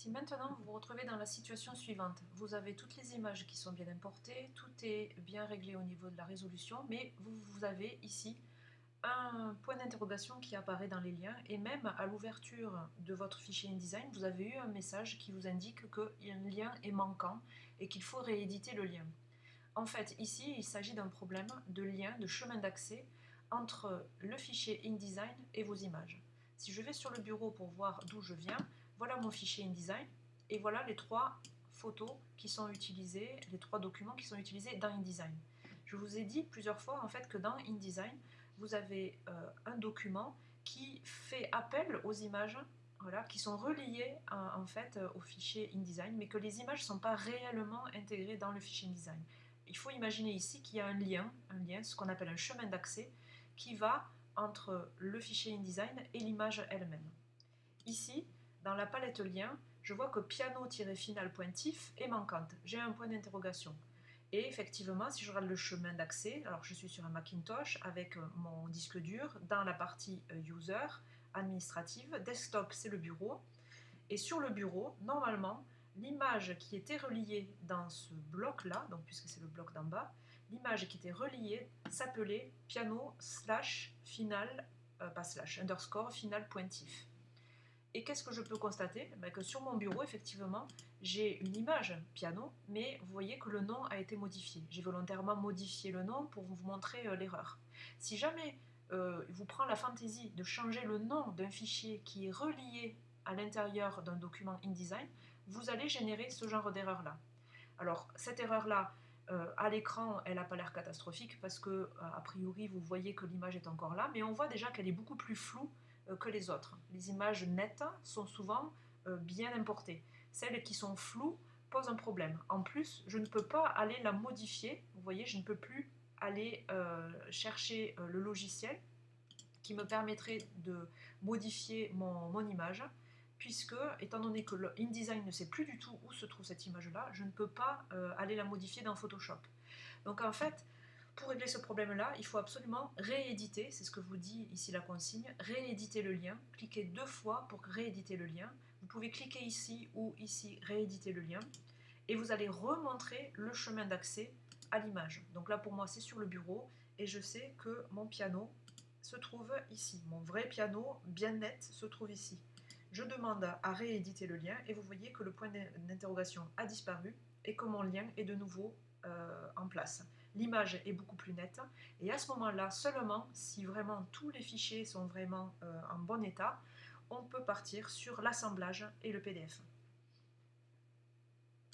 Si maintenant vous vous retrouvez dans la situation suivante, vous avez toutes les images qui sont bien importées, tout est bien réglé au niveau de la résolution, mais vous avez ici un point d'interrogation qui apparaît dans les liens, et même à l'ouverture de votre fichier InDesign, vous avez eu un message qui vous indique qu'un lien est manquant et qu'il faut rééditer le lien. En fait, ici, il s'agit d'un problème de lien, de chemin d'accès entre le fichier InDesign et vos images. Si je vais sur le bureau pour voir d'où je viens, voilà mon fichier InDesign et voilà les trois photos qui sont utilisées, les trois documents qui sont utilisés dans InDesign. Je vous ai dit plusieurs fois en fait que dans InDesign, vous avez un document qui fait appel aux images, voilà, qui sont reliées en fait au fichier InDesign, mais que les images ne sont pas réellement intégrées dans le fichier InDesign. Il faut imaginer ici qu'il y a un lien, ce qu'on appelle un chemin d'accès, qui va entre le fichier InDesign et l'image elle-même. Ici, dans la palette lien, je vois que piano-final.tif est manquante. J'ai un point d'interrogation. Et effectivement, si je regarde le chemin d'accès, alors je suis sur un Macintosh avec mon disque dur, dans la partie User, administrative, Desktop c'est le bureau, et sur le bureau, normalement, l'image qui était reliée dans ce bloc-là, donc puisque c'est le bloc d'en bas, l'image qui était reliée s'appelait piano slash final, pas slash, underscore final.tif. Et qu'est-ce que je peux constater? Que sur mon bureau, effectivement, j'ai une image piano, mais vous voyez que le nom a été modifié. J'ai volontairement modifié le nom pour vous montrer l'erreur. Si jamais vous prend la fantaisie de changer le nom d'un fichier qui est relié à l'intérieur d'un document InDesign, vous allez générer ce genre d'erreur-là. Alors, cette erreur-là, à l'écran, elle n'a pas l'air catastrophique parce que, a priori, vous voyez que l'image est encore là, mais on voit déjà qu'elle est beaucoup plus floue que les autres. Les images nettes sont souvent bien importées. Celles qui sont floues posent un problème. En plus, je ne peux pas aller la modifier. Vous voyez, je ne peux plus aller chercher le logiciel qui me permettrait de modifier mon image, puisque, étant donné que le InDesign ne sait plus du tout où se trouve cette image-là, je ne peux pas aller la modifier dans Photoshop. Donc en fait, pour régler ce problème-là, il faut absolument rééditer, c'est ce que vous dit ici la consigne, rééditer le lien, cliquez 2 fois pour rééditer le lien, vous pouvez cliquer ici ou ici, rééditer le lien, et vous allez remontrer le chemin d'accès à l'image. Donc là pour moi c'est sur le bureau, et je sais que mon piano se trouve ici, mon vrai piano bien net se trouve ici. Je demande à rééditer le lien, et vous voyez que le point d'interrogation a disparu, et que mon lien est de nouveau en place. L'image est beaucoup plus nette, et à ce moment-là, seulement si vraiment tous les fichiers sont vraiment en bon état, on peut partir sur l'assemblage et le PDF.